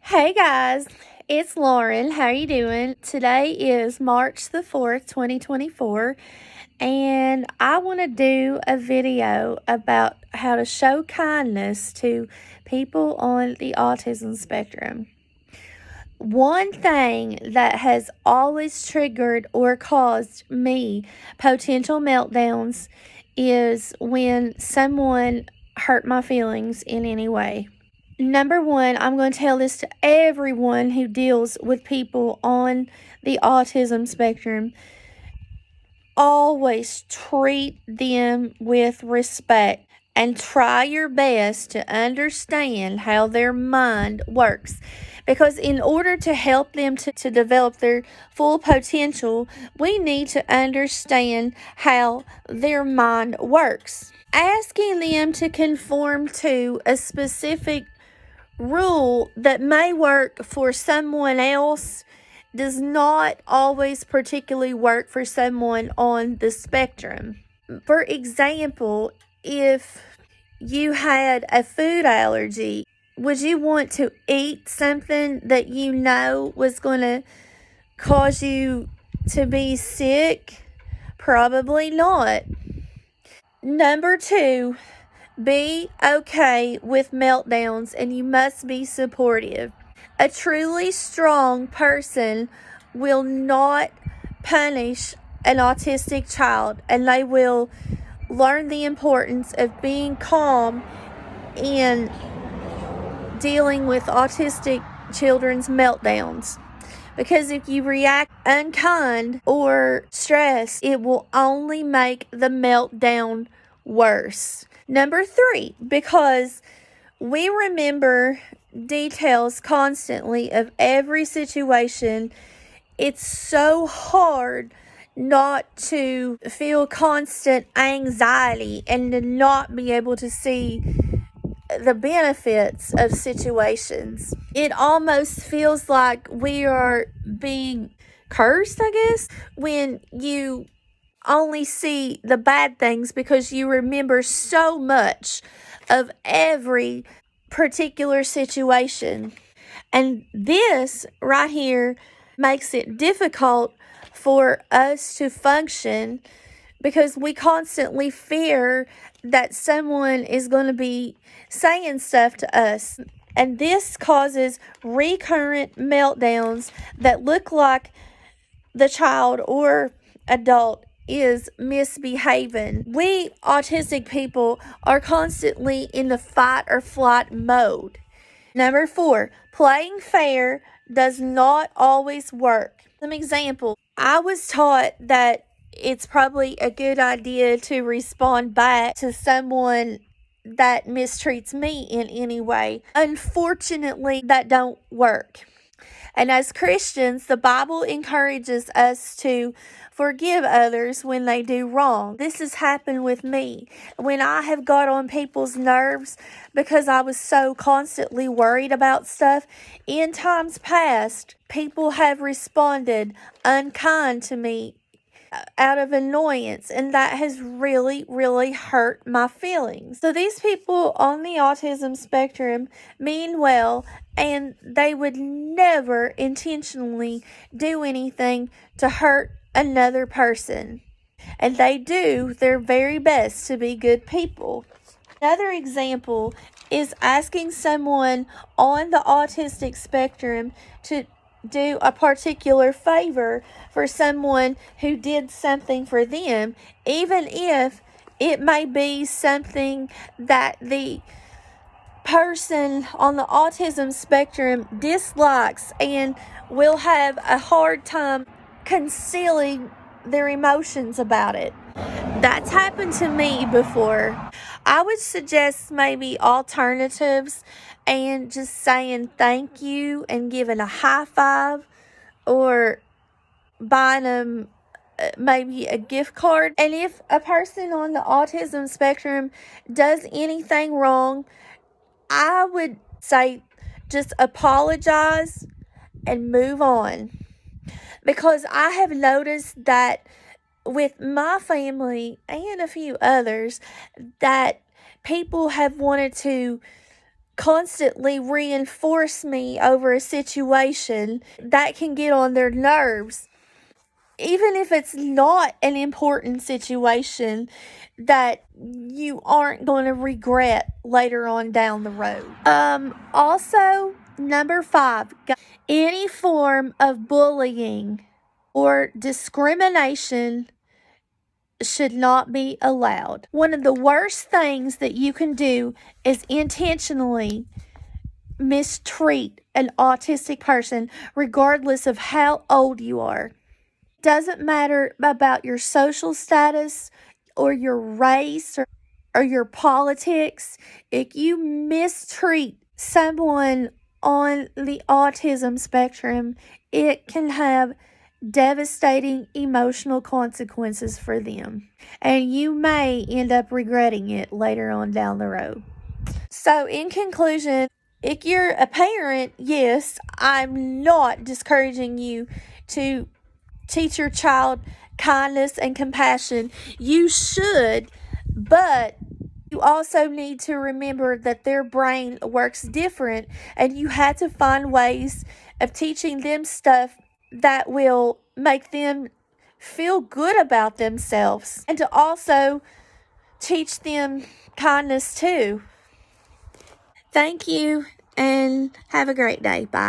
Hey guys, it's Lauren. How are you doing? Today is March the 4th, 2024, and I want to do a video about how to show kindness to people on the autism spectrum. One thing that has always triggered or caused me potential meltdowns is when someone hurt my feelings in any way. Number one, I'm going to tell this to everyone who deals with people on the autism spectrum. Always treat them with respect and try your best to understand how their mind works. Because in order to help them to develop their full potential, we need to understand how their mind works. Asking them to conform to a specific rule that may work for someone else does not always particularly work for someone on the spectrum. For example, if you had a food allergy, would you want to eat something that you know was going to cause you to be sick? Probably not. Number two, be okay with meltdowns, and you must be supportive. A truly strong person will not punish an autistic child, and they will learn the importance of being calm in dealing with autistic children's meltdowns. Because if you react unkind or stressed, it will only make the meltdown worse. Number three, because we remember details constantly of every situation, it's so hard not to feel constant anxiety and to not be able to see the benefits of situations. It almost feels like we are being cursed, I guess, when you only see the bad things because you remember so much of every particular situation. And this right here makes it difficult for us to function because we constantly fear that someone is going to be saying stuff to us. And this causes recurrent meltdowns that look like the child or adult is misbehaving. We autistic people are constantly in the fight or flight mode. Number four, playing fair does not always work. Some example, I was taught that it's probably a good idea to respond back to someone that mistreats me in any way. Unfortunately, that don't work. And as Christians, the Bible encourages us to forgive others when they do wrong. This has happened with me. When I have got on people's nerves because I was so constantly worried about stuff, in times past, people have responded unkind to me out of annoyance, and that has really hurt my feelings. So these people on the autism spectrum mean well, and they would never intentionally do anything to hurt another person, and they do their very best to be good people. Another example is asking someone on the autistic spectrum to do a particular favor for someone who did something for them, even if it may be something that the person on the autism spectrum dislikes and will have a hard time concealing their emotions about it. That's happened to me before. I would suggest maybe alternatives and just saying thank you and giving a high five or buying them maybe a gift card. And if a person on the autism spectrum does anything wrong, I would say just apologize and move on. Because I have noticed that with my family and a few others, that people have wanted to constantly reinforce me over a situation, that can get on their nerves. Even if it's not an important situation that you aren't going to regret later on down the road. Also, number 5, any form of bullying or discrimination should not be allowed. One of the worst things that you can do is intentionally mistreat an autistic person, regardless of how old you are. Doesn't matter about your social status or your race or your politics. If you mistreat someone on the autism spectrum, it can have devastating emotional consequences for them, and you may end up regretting it later on down the road. So, in conclusion, if you're a parent, yes, I'm not discouraging you to teach your child kindness and compassion. You should, but you also need to remember that their brain works different, and you have to find ways of teaching them stuff that will make them feel good about themselves, and to also teach them kindness too. Thank you, and have a great day. Bye.